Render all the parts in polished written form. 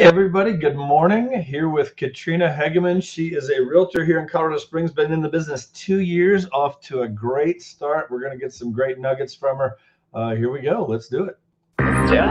everybody, good morning. Here with Katrina Hegeman. She is a realtor here in Colorado Springs, been in the business 2 years, off to a great start. We're going to get some great nuggets from her. Here we go. Let's do it. Let's do it.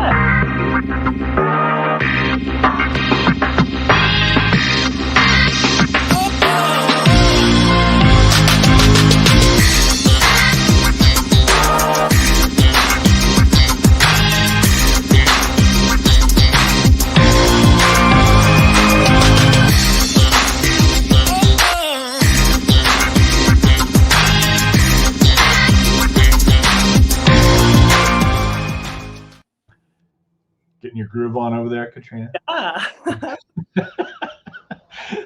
Getting your groove on over there, Katrina. Yeah.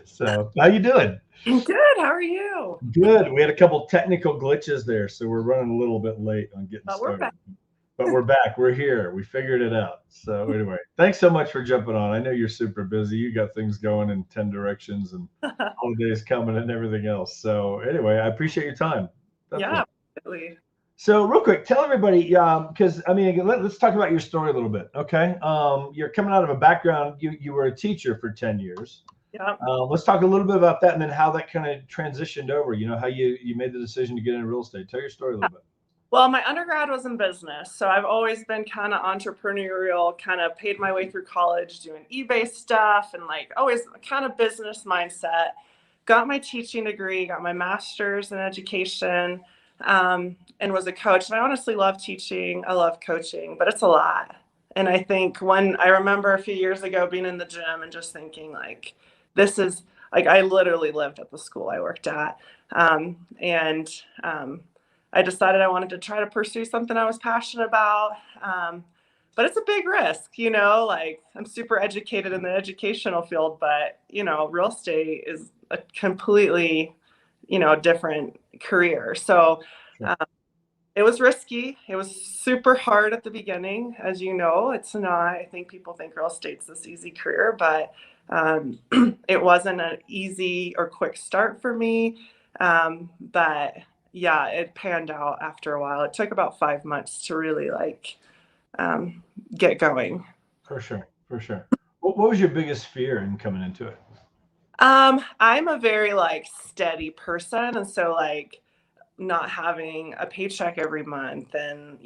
So, how you doing? Good. How are you? Good. We had a couple technical glitches there, so we're running a little bit late on getting But we're started. back. But we're back. We're here. We figured it out. So anyway, thanks so much for jumping on. I know you're super busy. You got things going in 10 directions and holidays coming and everything else. So anyway, I appreciate your time. Definitely. Yeah, absolutely. So real quick, tell everybody, because I mean, let's talk about your story a little bit, okay? You're coming out of a background, you were a teacher for 10 years. Yeah. Let's talk a little bit about that and then how that kind of transitioned over, how you made the decision to get into real estate. Tell your story a little bit. Well, my undergrad was in business, so I've always been kind of entrepreneurial, kind of paid my way through college doing eBay stuff and like always kind of business mindset. Got my teaching degree, got my master's in education, and was a coach. And I honestly love teaching. I love coaching, but it's a lot. And I think when I remember a few years ago being in the gym and just thinking like, this is like, I literally lived at the school I worked at. I decided I wanted to try to pursue something I was passionate about. But it's a big risk, like I'm super educated in the educational field, but, real estate is a completely, different career. So it was risky. It was super hard at the beginning. As you know, it's not, I think people think real estate's this easy career, but it wasn't an easy or quick start for me. But yeah, it panned out after a while. It took about 5 months to really get going. For sure. What was your biggest fear in coming into it? I'm a very steady person. And so not having a paycheck every month and,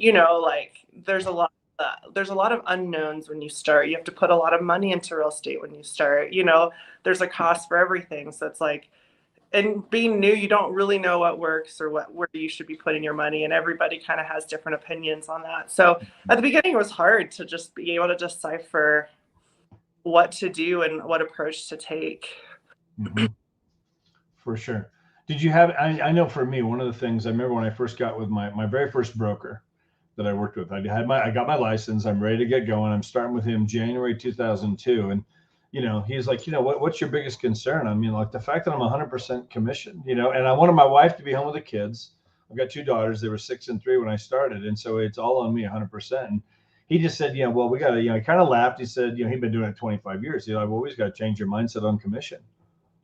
there's a lot of unknowns when you start. You have to put a lot of money into real estate when you start, there's a cost for everything. So it's and being new, you don't really know what works or where you should be putting your money. And everybody kind of has different opinions on that. So at the beginning, it was hard to just be able to decipher what to do and what approach to take. Mm-hmm. For sure. Did you have, I know for me, one of the things I remember when I first got with my very first broker that I worked with, I got my license, I'm ready to get going. I'm starting with him January 2002. And he's like, what's your biggest concern? I mean, like the fact that I'm 100% commission, and I wanted my wife to be home with the kids. I've got 2 daughters. They were 6 and 3 when I started. And so it's all on me 100%. And he just said, well, we got to, he kind of laughed. He said, he'd been doing it 25 years. He's like, well, we just got to change your mindset on commission.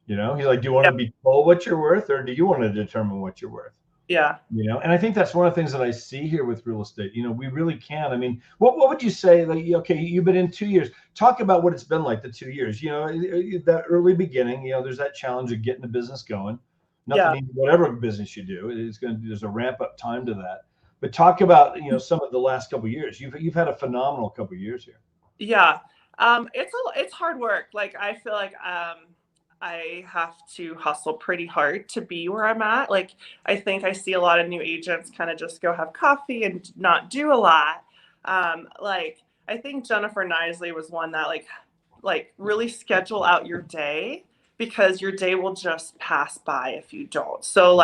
He's like, do you want to be told what you're worth or do you want to determine what you're worth? Yeah. And I think that's one of the things that I see here with real estate. We really can. I mean, what would you say? Okay, you've been in 2 years. Talk about what it's been like the 2 years. That early beginning. There's that challenge of getting the business going. Nothing, whatever business you do, there's a ramp up time to that. But talk about some of the last couple of years. You've had a phenomenal couple of years here. Yeah, it's hard work. I feel like I have to hustle pretty hard to be where I'm at. I think I see a lot of new agents kind of just go have coffee and not do a lot. I think Jennifer Knisley was one that really schedule out your day because your day will just pass by if you don't. So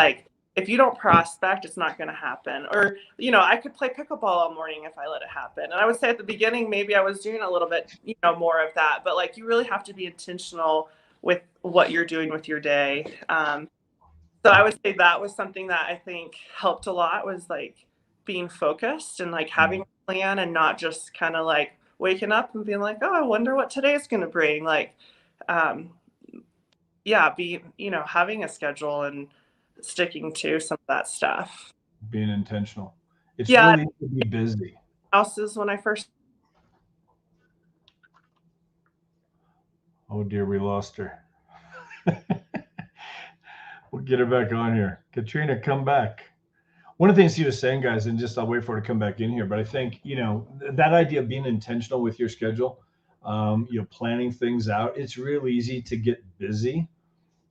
if you don't prospect, it's not going to happen. Or, I could play pickleball all morning if I let it happen. And I would say at the beginning, maybe I was doing a little bit, more of that, but you really have to be intentional with what you're doing with your day. So I would say that was something that I think helped a lot was being focused and having a plan and not just kind of waking up and being like, oh, I wonder what today's going to bring. Having a schedule and sticking to some of that stuff. Being intentional. It's really easy to be busy. Houses when I first Oh dear, we lost her. We'll get her back on here. Katrina, come back. One of the things he was saying, guys, and just I'll wait for her to come back in here, but I think, that idea of being intentional with your schedule, planning things out, it's real easy to get busy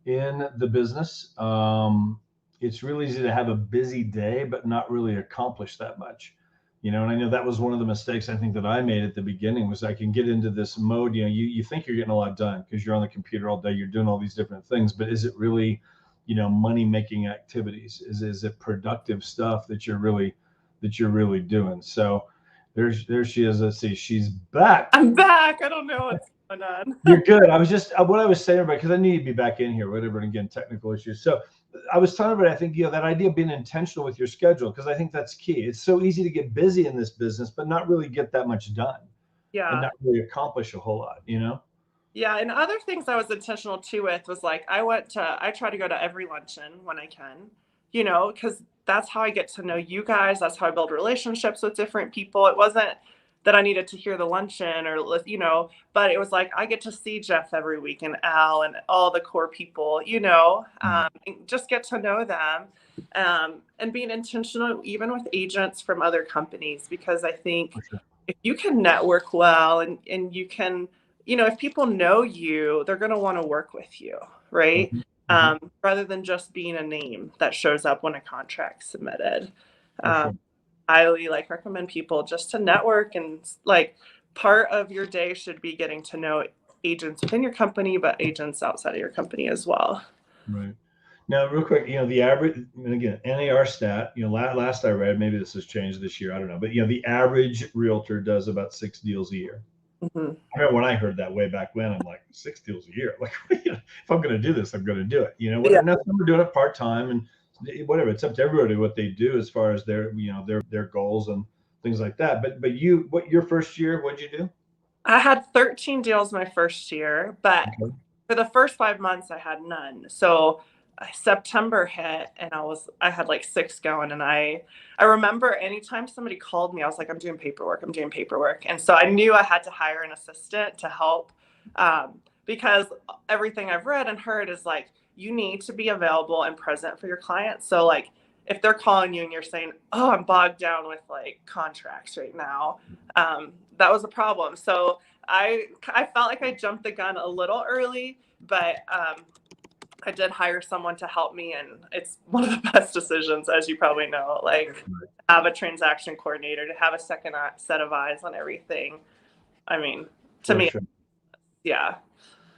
in the business. It's really easy to have a busy day, but not really accomplish that much. And I know that was one of the mistakes I think that I made at the beginning was I can get into this mode. You think you're getting a lot done because you're on the computer all day, you're doing all these different things, but is it really, money making activities? Is it productive stuff that you're really doing? So there she is. Let's see, she's back. I'm back. I don't know what's going on. You're good. I was just what I was saying about because I need to be back in here, whatever. And again, technical issues. So I was talking about. I think that idea of being intentional with your schedule because I think that's key. It's so easy to get busy in this business, but not really get that much done and Yeah. not really accomplish a whole lot. Yeah. And other things I was intentional too with was like, I try to go to every luncheon when I can, because that's how I get to know you guys. That's how I build relationships with different people. It wasn't that I needed to hear the luncheon but it was like, I get to see Jeff every week and Al and all the core people, and just get to know them. And being intentional, even with agents from other companies, because I think For sure. if you can network well and you can, if people know you, they're going to want to work with you, right? Mhm. Mhm. Rather than just being a name that shows up when a contract's submitted. For Um, sure. highly recommend people just to network and like part of your day should be getting to know agents within your company, but agents outside of your company as well. Right. Now, real quick, the average, and again, NAR stat, last I read, maybe this has changed this year, I don't know, but the average realtor does about 6 deals a year. Mm-hmm. I remember when I heard that way back when, I'm like, 6 deals a year. Like, if I'm going to do this, I'm going to do it. Yeah, Whatever. Now, some are doing it part time and whatever. It's up to everybody what they do as far as their goals and things like that. But your first year, what'd you do? I had 13 deals my first year, but Okay. for the first 5 months I had none. So September hit and I had like six going, and I remember anytime somebody called me, I was like, I'm doing paperwork. And so I knew I had to hire an assistant to help, because everything I've read and heard is like you need to be available and present for your clients. So like if they're calling you and you're saying, oh, I'm bogged down with like contracts right now, that was a problem. So I felt like I jumped the gun a little early, but I did hire someone to help me, and it's one of the best decisions, as you probably know. Like, have a transaction coordinator to have a second set of eyes on everything. I mean, to For me, sure. yeah,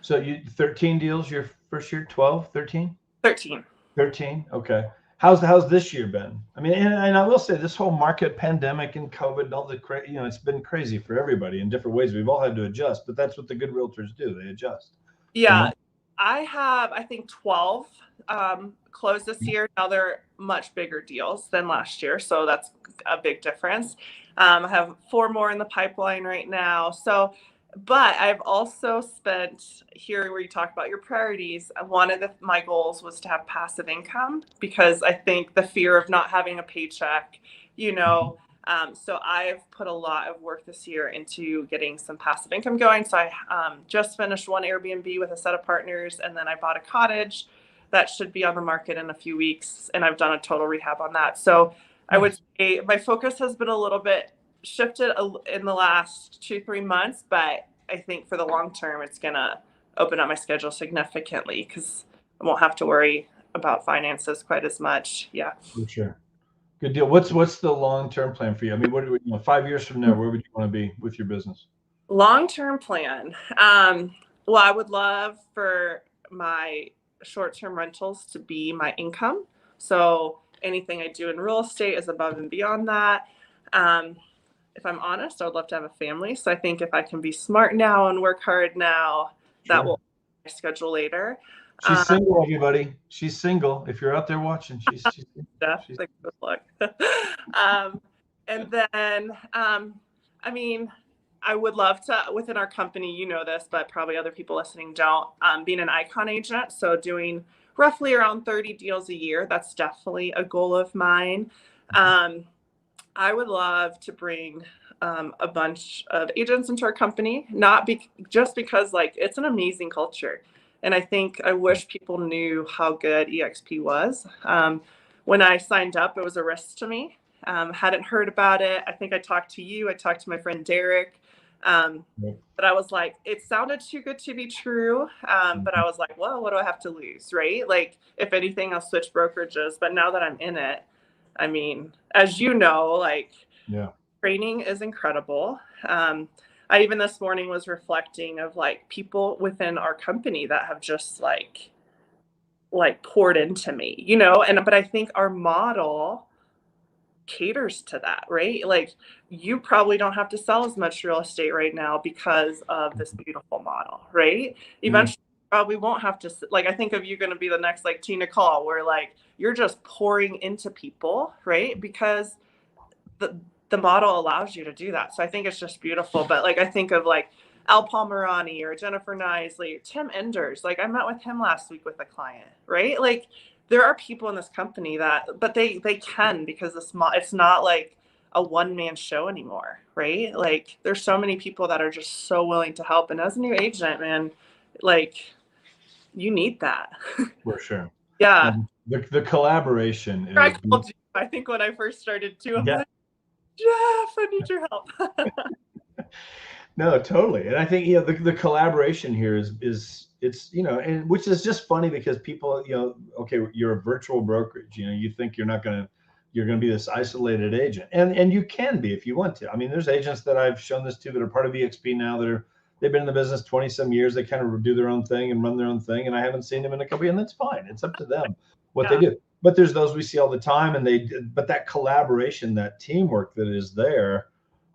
So 13 deals your first year, 12, 13? 13. 13. Okay. How's this year been? I mean, and I will say this whole market pandemic and COVID and all it's been crazy for everybody in different ways. We've all had to adjust, but that's what the good realtors do. They adjust, you Yeah, know? I have, I think, 12 closed this year. Now they're much bigger deals than last year, so that's a big difference. I have four more in the pipeline right now. So, but I've also spent here where you talk about your priorities. One of my goals was to have passive income because I think the fear of not having a paycheck, you know, so I've put a lot of work this year into getting some passive income going. So I just finished one Airbnb with a set of partners, and then I bought a cottage that should be on the market in a few weeks, and I've done a total rehab on that. So I would Nice. say my focus has been a little bit shifted in the last 2-3 months, but I think for the long term, it's gonna open up my schedule significantly because I won't have to worry about finances quite as much. Yeah. For sure. Good deal. What's the long-term plan for you? I mean, what do we, 5 years from now, where would you want to be with your business? Long-term plan. Well, I would love for my short-term rentals to be my income. So anything I do in real estate is above and beyond that. Um, if I'm honest, I would love to have a family. So I think if I can be smart now and work hard now, that Sure. will my schedule later. She's single, everybody. She's single. If you're out there watching, she's single. Jeff, She's thanks for the plug. And then, I mean, I would love to, within our company, you know this, but probably other people listening don't, being an icon agent. So doing roughly around 30 deals a year. That's definitely a goal of mine. I would love to bring a bunch of agents into our company, not just because like it's an amazing culture. And I think I wish people knew how good eXp was. When I signed up, it was a risk to me. Hadn't heard about it. I think I talked to you. I talked to my friend Derek. But I was like, it sounded too good to be true. But I was like, well, what do I have to lose, right? Like, if anything, I'll switch brokerages. But now that I'm in it, I mean, as you know, like, training is incredible. I even this morning was reflecting of like people within our company that have just like poured into me, you know, but I think our model caters to that, right? Like you probably don't have to sell as much real estate right now because of this beautiful model, right? Eventually probably won't have to, like I think of you going to be the next like Tina Call where like you're just pouring into people, right? Because the model allows you to do that. So I think it's just beautiful. But like I think of like Al Palmerani or Jennifer Nisley, Tim Enders. Like I met with him last week with a client, right? Like there are people in this company that, but they can because it's not like a one-man show anymore, right? Like there's so many people that are just so willing to help. And as a new agent, man, like you need that. For sure. Yeah. The collaboration is. I think when I first started too, I'm like, Jeff, I need your help. No, totally. And I think, the collaboration here is it's, and which is just funny because people, okay, you're a virtual brokerage, you think you're going to be this isolated agent, and you can be if you want to. I mean, there's agents that I've shown this to that are part of eXp now they've been in the business 20 some years. They kind of do their own thing and run their own thing. And I haven't seen them in a couple, and that's fine. It's up to them what they do. But there's those we see all the time, but that collaboration, that teamwork that is there,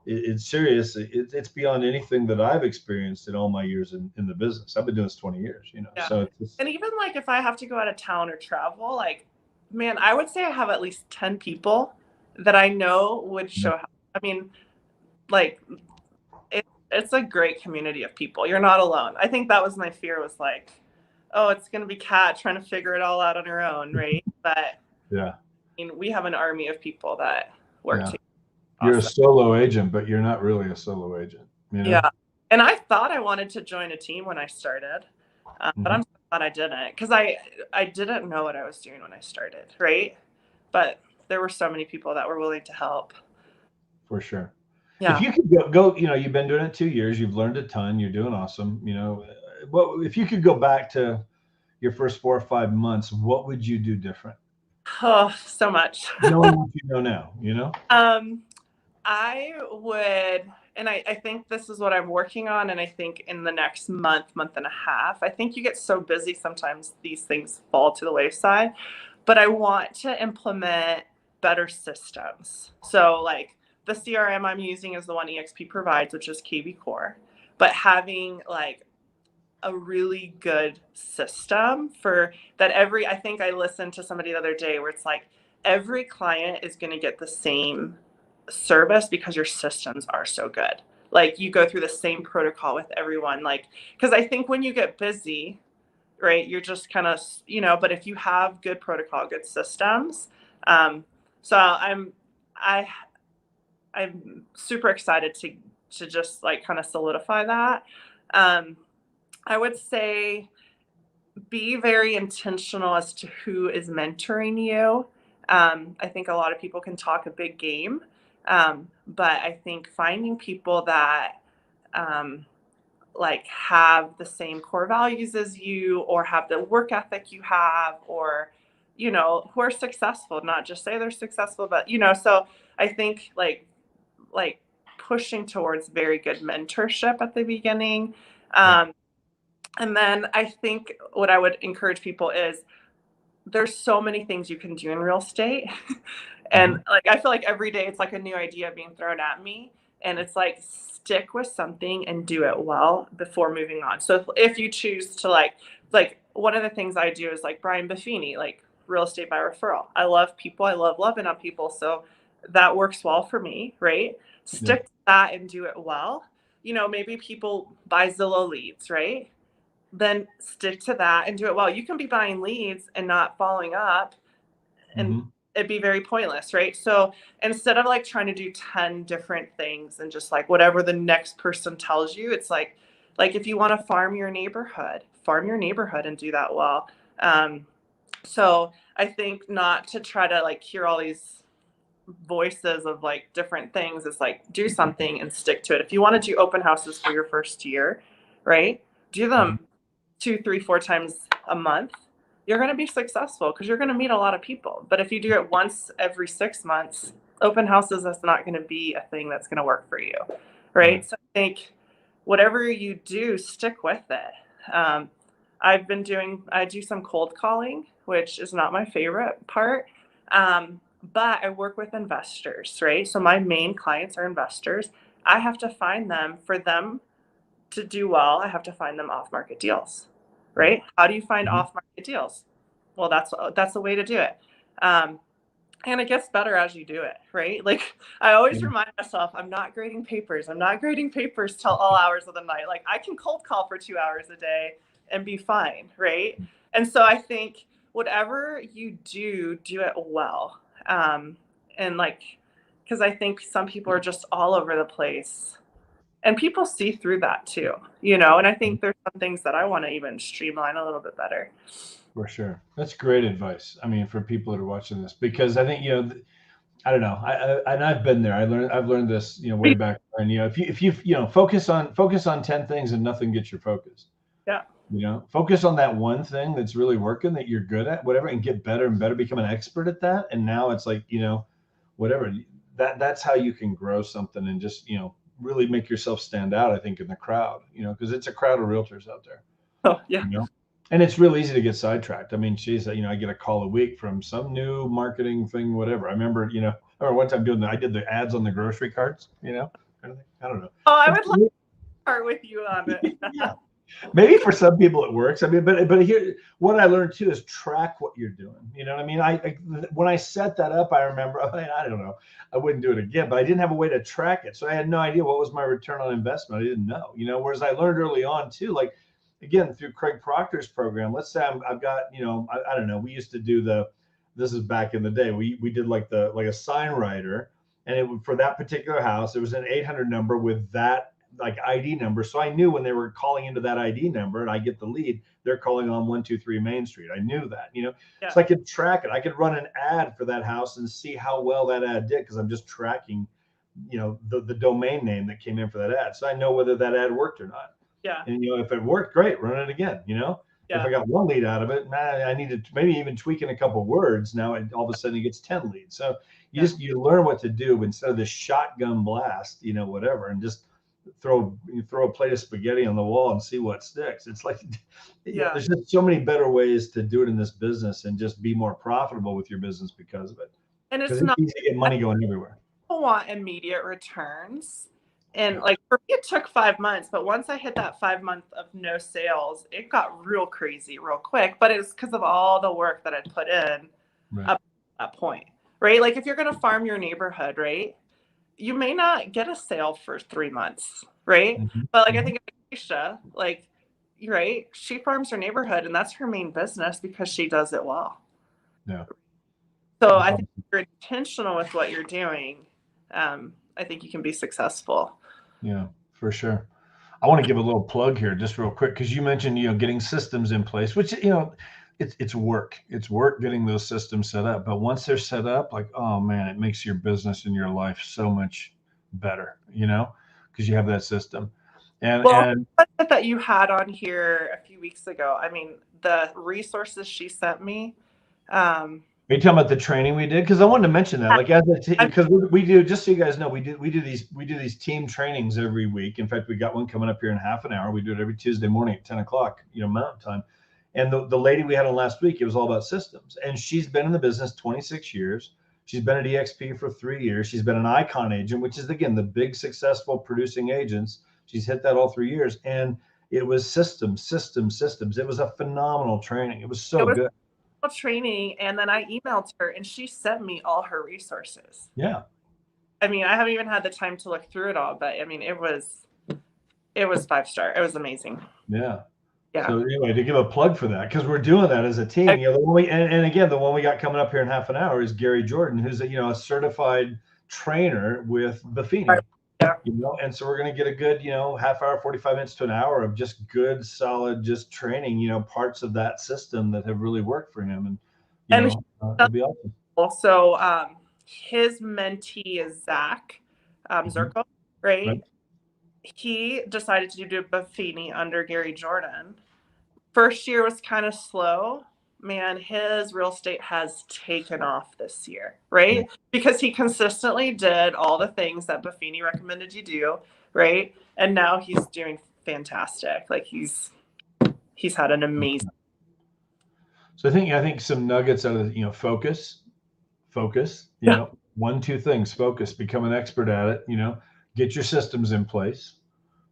it's serious. It's beyond anything that I've experienced in all my years in the business. I've been doing this 20 years, So and even like if I have to go out of town or travel, like, man, I would say I have at least 10 people that I know would show up. I mean, like it's a great community of people. You're not alone. I think that was my fear, was like, oh, it's going to be Kat trying to figure it all out on her own, right? But I mean, we have an army of people that work together. You're a solo agent, but you're not really a solo agent. Yeah. And I thought I wanted to join a team when I started, but I'm so glad I didn't, because I didn't know what I was doing when I started, right? But there were so many people that were willing to help. For sure. Yeah. If you could go, you've been doing it 2 years, you've learned a ton, you're doing awesome. What if you could go back to your first 4 or 5 months, what would you do different? Oh, so much. Knowing what you know now, I would, and I think this is what I'm working on. And I think in the next month and a half, I think you get so busy sometimes these things fall to the wayside, but I want to implement better systems. So like the CRM I'm using is the one eXp provides, which is KB Core, but having like a really good system for that. I think I listened to somebody the other day where it's like every client is going to get the same service because your systems are so good. Like you go through the same protocol with everyone, like, because I think when you get busy, right, you're just kind of, but if you have good protocol, good systems, so I'm super excited to just like kind of solidify that. I would say be very intentional as to who is mentoring you. I think a lot of people can talk a big game, but I think finding people that like have the same core values as you, or have the work ethic you have, or who are successful, not just say they're successful, but so I think like pushing towards very good mentorship at the beginning. And then I think what I would encourage people is there's so many things you can do in real estate. And like, I feel like every day it's like a new idea being thrown at me. And it's like, stick with something and do it well before moving on. So if you choose to like one of the things I do is like Brian Buffini, like real estate by referral. I love people. I love loving on people. So that works well for me, right? Stick to that and do it well. Maybe people buy Zillow leads, right? Then stick to that and do it well. You can be buying leads and not following up and it'd be very pointless, right? So instead of like trying to do 10 different things and just like whatever the next person tells you, it's like if you want to farm your neighborhood and do that well. So I think not to try to like hear all these voices of like different things. It's like do something and stick to it. If you want to do open houses for your first year, right? Do them 2, 3, 4 times a month. You're going to be successful because you're going to meet a lot of people. But if you do it once every 6 months, open houses is not going to be a thing that's going to work for you, right? So I think whatever you do, stick with it. I do some cold calling, which is not my favorite part. But I work with investors, right? So my main clients are investors. I have to find them for them to do well. I have to find them off market deals, right? How do you find off market deals? Well, that's a way to do it. And it gets better as you do it, right? Like I always remind myself, I'm not grading papers. I'm not grading papers till all hours of the night. Like I can cold call for 2 hours a day and be fine, right? And so I think whatever you do, do it well. And like, because I think some people are just all over the place. And people see through that too, and I think there's some things that I want to even streamline a little bit better. For sure. That's great advice. I mean, for people that are watching this, because I think, I don't know. And I've been there. I've learned this, way back when, if you focus on 10 things and nothing gets your focus. Yeah. Focus on that one thing that's really working, that you're good at, whatever, and get better and better, become an expert at that. And now it's like, whatever, that's how you can grow something and just, really make yourself stand out, I think, in the crowd, because it's a crowd of realtors out there. Oh, yeah. And it's real easy to get sidetracked. I mean, geez, I get a call a week from some new marketing thing, whatever. I remember one time I did the ads on the grocery carts, kind of thing. I don't know. Oh, I would love to start with you on it. Yeah. Maybe for some people it works. I mean, but here, what I learned too is track what you're doing. You know what I mean? I when I set that up, I remember, I don't know, I wouldn't do it again, but I didn't have a way to track it. So I had no idea what was my return on investment. I didn't know, whereas I learned early on too, like, again, through Craig Proctor's program. Let's say I've got, I don't know, we used to do this is back in the day. We did like a sign writer, and for that particular house, there was an 800 number with that like ID number. So I knew when they were calling into that ID number and I get the lead, they're calling on 123 Main Street. I knew that, Yeah. So I could track it. I could run an ad for that house and see how well that ad did, because I'm just tracking, the domain name that came in for that ad. So I know whether that ad worked or not. Yeah. And, if it worked, great, run it again, Yeah. If I got one lead out of it, I needed to maybe even tweak in a couple words. Now all of a sudden it gets 10 leads. So you learn what to do instead of this shotgun blast, whatever, and just throw a plate of spaghetti on the wall and see what sticks. It's like, there's just so many better ways to do it in this business and just be more profitable with your business because of it. And it's not easy to get money going everywhere. People want immediate returns. And like for me, it took 5 months, but once I hit that 5 month of no sales, it got real crazy real quick. But it's because of all the work that I put in up to that point, right? Like if you're going to farm your neighborhood, right, you may not get a sale for 3 months, right? But like I think Aisha, like, right, she farms her neighborhood and that's her main business because she does it well. Yeah. So I think if you're intentional with what you're doing, I think you can be successful. Yeah, for sure. I want to give a little plug here just real quick, because you mentioned, getting systems in place, which, it's work. It's work getting those systems set up. But once they're set up, like, oh man, it makes your business and your life so much better, because you have that system. And that you had on here a few weeks ago, I mean, the resources she sent me. Are you talking about the training we did? Because I wanted to mention that, like, because we do, just so you guys know, we do these team trainings every week. In fact, we got one coming up here in half an hour. We do it every Tuesday morning at 10 o'clock, Mountain Time. And the lady we had on last week, it was all about systems. And she's been in the business 26 years. She's been at eXp for 3 years. She's been an Icon agent, which is, again, the big successful producing agents. She's hit that all 3 years. And it was systems. It was a phenomenal training. It was so good. Training, and then I emailed her and she sent me all her resources. Yeah. I mean, I haven't even had the time to look through it all, but I mean, it was 5-star. It was amazing. Yeah. Yeah. So anyway, to give a plug for that, because we're doing that as a team, you know, the one we, and again, the one we got coming up here in half an hour is Gary Jordan, who's a, you know, a certified trainer with Buffini, Yeah. you know, and so we're going to get a good, you know, half hour, 45 minutes to an hour of just good, solid, just training, you know, parts of that system that have really worked for him. And, you And know, it'll be awesome. also, his mentee is Zach Mhm. Zirkle, right? Right. He decided to do Buffini under Gary Jordan. First year was kind of slow. Man, his real estate has taken off this year, right? Yeah. Because he consistently did all the things that Buffini recommended you do, right? And now he's doing fantastic. Like he's had an amazing. So I think some nuggets out of, you know, focus, you Yeah. know, one, two things, focus, become an expert at it, you know, get your systems in place,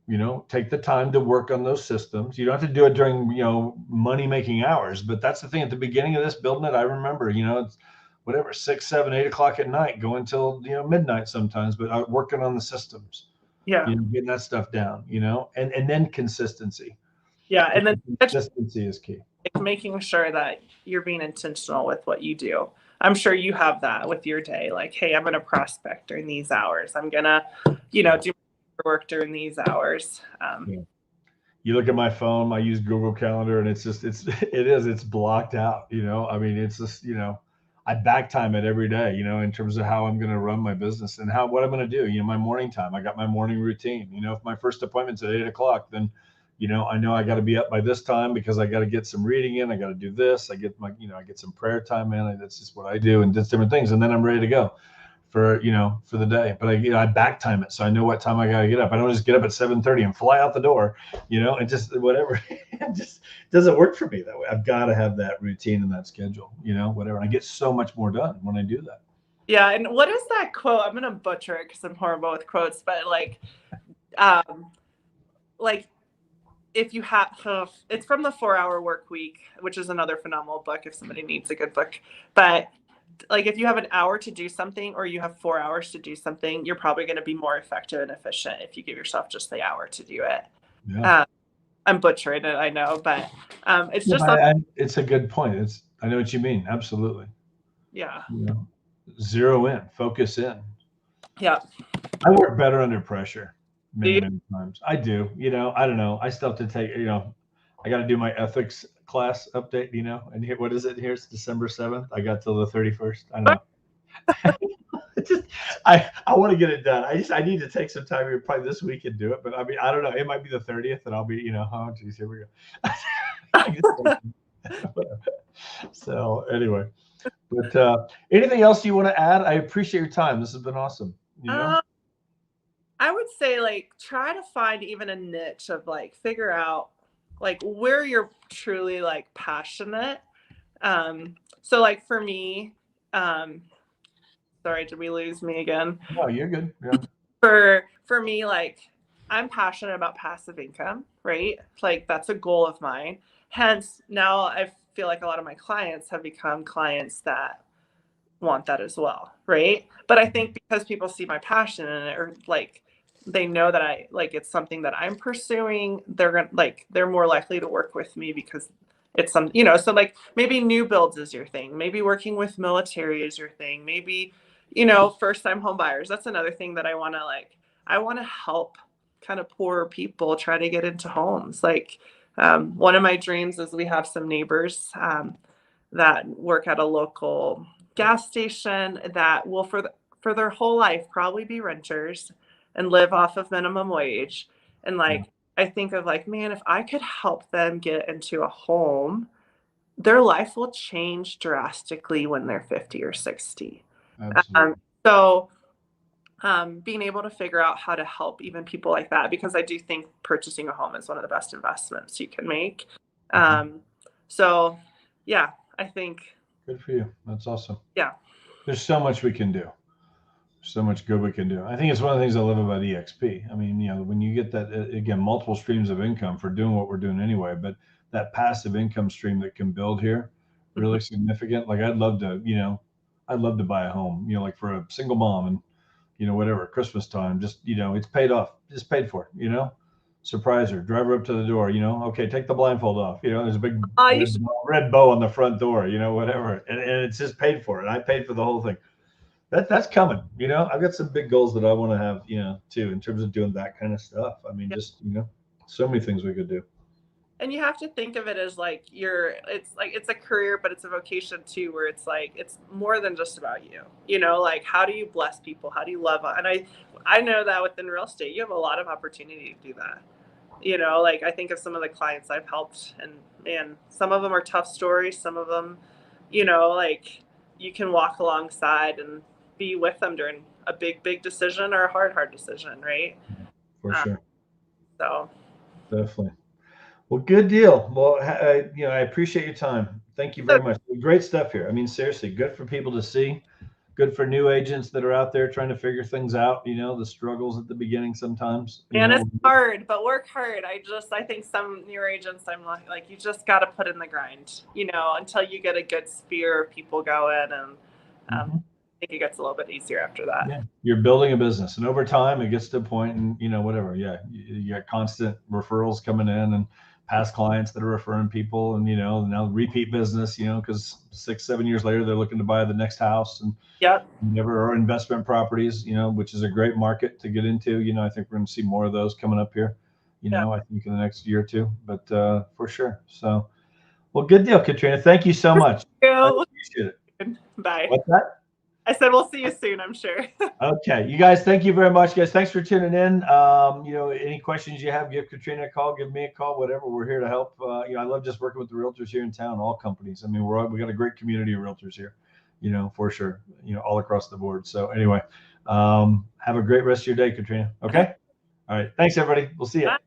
you know, take the time to work on those systems. You don't have to do it during, you know, money making hours, but that's the thing at the beginning of this building it. I remember, you know, it's whatever, 6, 7, 8 o'clock at night, going till, you know, midnight sometimes, but working on the systems, Yeah. you know, getting that stuff down, you know, and then consistency. Yeah. And then Consistency is key. making sure that you're being intentional with what you do. I'm sure you have that with your day. Like, hey, I'm going to prospect during these hours. I'm going to, you know, do work during these hours. Yeah. You look at my phone, I use Google Calendar, and it's just, it's blocked out, you know, I mean, it's just, you know, I back time it every day, you know, in terms of how I'm going to run my business and what I'm going to do, you know, my morning time, I got my morning routine, you know, if my first appointment's at 8 o'clock, then, you know, I know I got to be up by this time because I got to get some reading in. I got to do this. I get my, you know, I get some prayer time in. That's just what I do and just different things. And then I'm ready to go for, you know, for the day. But I back time it, so I know what time I got to get up. I don't just get up at 7:30 and fly out the door, you know, and just whatever. It just doesn't work for me that way. I've got to have that routine and that schedule, you know, whatever. And I get so much more done when I do that. Yeah. And what is that quote? I'm going to butcher it because I'm horrible with quotes, but like if you have, it's from the 4 Hour Work Week, which is another phenomenal book if somebody needs a good book. But like if you have an hour to do something or you have 4 hours to do something, you're probably going to be more effective and efficient if you give yourself just the hour to do it. Yeah. I'm butchering it, I know, but it's Yeah, just it's a good point. I know what you mean. Absolutely. yeah. You know, zero in, focus in. Yeah. I work better under pressure Do you? many times. I do. You know, I don't know. I still have to take, you know, I got to do my ethics class update, you know, and here, what is it? Here's December 7th. I got till the 31st. I don't know. Just, I want to get it done. I need to take some time here, probably this week and do it. But I mean, I don't know. It might be the 30th and I'll be, you know, oh, geez, here we go. So anyway, but anything else you want to add? I appreciate your time. This has been awesome. You know? I would say like try to find even a niche of like figure out like where you're truly like passionate. So like for me, sorry, did we lose me again? No, you're good. Yeah. For me, like I'm passionate about passive income, right? Like that's a goal of mine. Hence now I feel like a lot of my clients have become clients that want that as well, right? But I think because people see my passion in it, or like they know that I like it's something that I'm pursuing, they're more likely to work with me because it's some, you know, so like maybe new builds is your thing, maybe working with military is your thing, maybe, you know, first time home buyers. That's another thing that I want to help kind of poorer people try to get into homes. Like one of my dreams is we have some neighbors that work at a local gas station that will for their whole life probably be renters and live off of minimum wage. And like I think of like, man, if I could help them get into a home, their life will change drastically when they're 50 or 60. Absolutely. So being able to figure out how to help even people like that, because I do think purchasing a home is one of the best investments you can make. So yeah, I think. Good for you. That's awesome. Yeah. There's so much we can do. So much good we can do. I think it's one of the things I love about eXp. I mean, you know, when you get that, again, multiple streams of income for doing what we're doing anyway, but that passive income stream that can build here, really significant. Like I'd love to, you know, I'd love to buy a home, you know, like for a single mom and, you know, whatever, Christmas time, just, you know, it's paid off, just paid for, you know, surprise her, drive her up to the door, okay, take the blindfold off, there's a big You should. red bow on the front door, whatever. And it's just paid for it. I paid for the whole thing. That's coming, I've got some big goals that I want to have, too, in terms of doing that kind of stuff. I mean, just, so many things we could do. And you have to think of it as like it's a career, but it's a vocation too, where it's like, it's more than just about you, like how do you bless people? How do you love? And I know that within real estate, you have a lot of opportunity to do that. Like I think of some of the clients I've helped, and man, some of them are tough stories. Some of them, like you can walk alongside and be with them during a big decision or a hard decision. Right. For sure. So definitely. Well, good deal. Well, I appreciate your time. Thank you very much. Great stuff here. I mean, seriously, good for people to see. Good for new agents that are out there trying to figure things out. The struggles at the beginning sometimes. And it's hard, but work hard. I think some newer agents, I'm like you just got to put in the grind, until you get a good sphere of people going, and I think it gets a little bit easier after that. Yeah, you're building a business, and over time it gets to a point, and whatever. Yeah, you got constant referrals coming in, and past clients that are referring people, and now repeat business, because 6-7 years later they're looking to buy the next house, and never are investment properties, which is a great market to get into. I think we're going to see more of those coming up here, I think in the next year or two, but for sure. So, well, good deal, Katrina. Thank you so much. I appreciate it. Bye. What's that? I said we'll see you soon, I'm sure. Okay, you guys, thank you very much, guys. Thanks for tuning in. Any questions you have, give Katrina a call, give me a call, whatever. We're here to help. I love just working with the realtors here in town, all companies. I mean, we got a great community of realtors here, for sure, all across the board. So anyway, have a great rest of your day, Katrina. Okay. All right. Thanks, everybody. We'll see you. Bye.